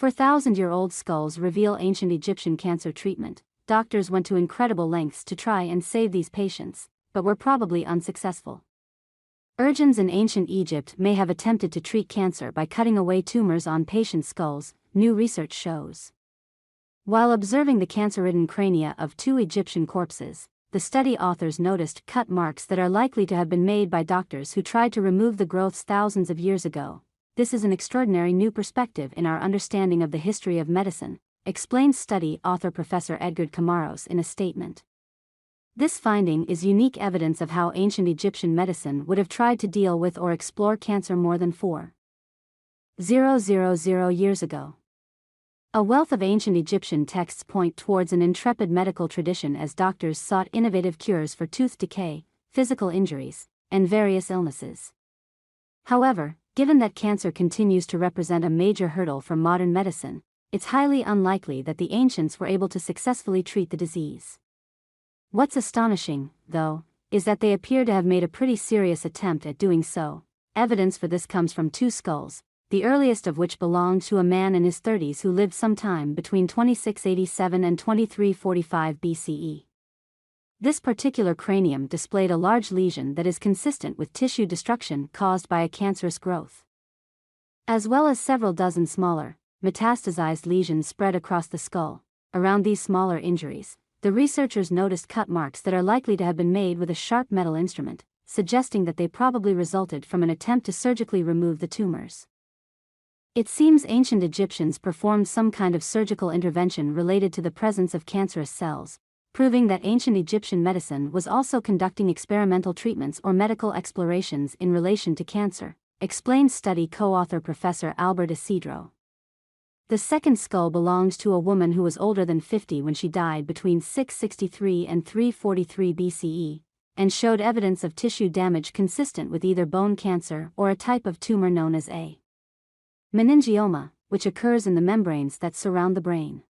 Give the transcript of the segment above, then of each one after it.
4,000-year-old skulls reveal ancient Egyptian cancer treatment. Doctors went to incredible lengths to try and save these patients, but were probably unsuccessful. Urchins in ancient Egypt may have attempted to treat cancer by cutting away tumors on patient skulls, new research shows. While observing the cancer-ridden crania of 2 Egyptian corpses, the study authors noticed cut marks that are likely to have been made by doctors who tried to remove the growths thousands of years ago. This is an extraordinary new perspective in our understanding of the history of medicine, explains study author Professor Edgar Camaros in a statement. This finding is unique evidence of how ancient Egyptian medicine would have tried to deal with or explore cancer more than 4,000 years ago. A wealth of ancient Egyptian texts point towards an intrepid medical tradition as doctors sought innovative cures for tooth decay, physical injuries, and various illnesses. However, given that cancer continues to represent a major hurdle for modern medicine, it's highly unlikely that the ancients were able to successfully treat the disease. What's astonishing, though, is that they appear to have made a pretty serious attempt at doing so. Evidence for this comes from 2 skulls, the earliest of which belonged to a man in his 30s who lived sometime between 2687 and 2345 BCE. This particular cranium displayed a large lesion that is consistent with tissue destruction caused by a cancerous growth, as well as several dozen smaller, metastasized lesions spread across the skull. Around these smaller injuries, the researchers noticed cut marks that are likely to have been made with a sharp metal instrument, suggesting that they probably resulted from an attempt to surgically remove the tumors. It seems ancient Egyptians performed some kind of surgical intervention related to the presence of cancerous cells, proving that ancient Egyptian medicine was also conducting experimental treatments or medical explorations in relation to cancer, explains study co-author Professor Albert Isidro. The second skull belonged to a woman who was older than 50 when she died between 663 and 343 BCE, and showed evidence of tissue damage consistent with either bone cancer or a type of tumor known as a meningioma, which occurs in the membranes that surround the brain.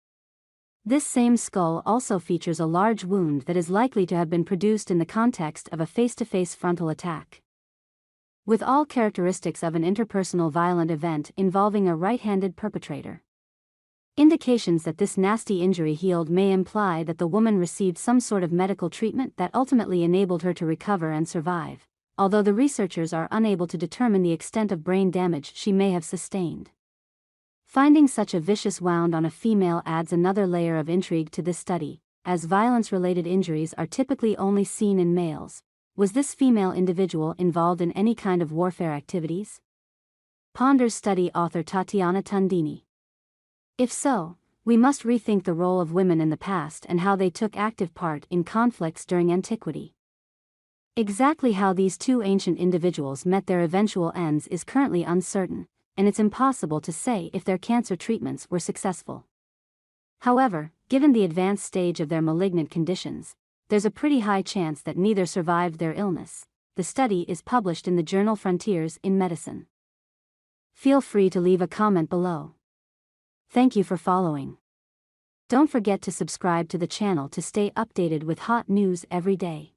This same skull also features a large wound that is likely to have been produced in the context of a face-to-face frontal attack, with all characteristics of an interpersonal violent event involving a right-handed perpetrator. Indications that this nasty injury healed may imply that the woman received some sort of medical treatment that ultimately enabled her to recover and survive, although the researchers are unable to determine the extent of brain damage she may have sustained. Finding such a vicious wound on a female adds another layer of intrigue to this study, as violence-related injuries are typically only seen in males. Was this female individual involved in any kind of warfare activities? Ponders study author Tatiana Tondini. If so, we must rethink the role of women in the past and how they took active part in conflicts during antiquity. Exactly how these 2 ancient individuals met their eventual ends is currently uncertain, and it's impossible to say if their cancer treatments were successful. However, given the advanced stage of their malignant conditions, there's a pretty high chance that neither survived their illness. The study is published in the journal Frontiers in Medicine. Feel free to leave a comment below. Thank you for following. Don't forget to subscribe to the channel to stay updated with hot news every day.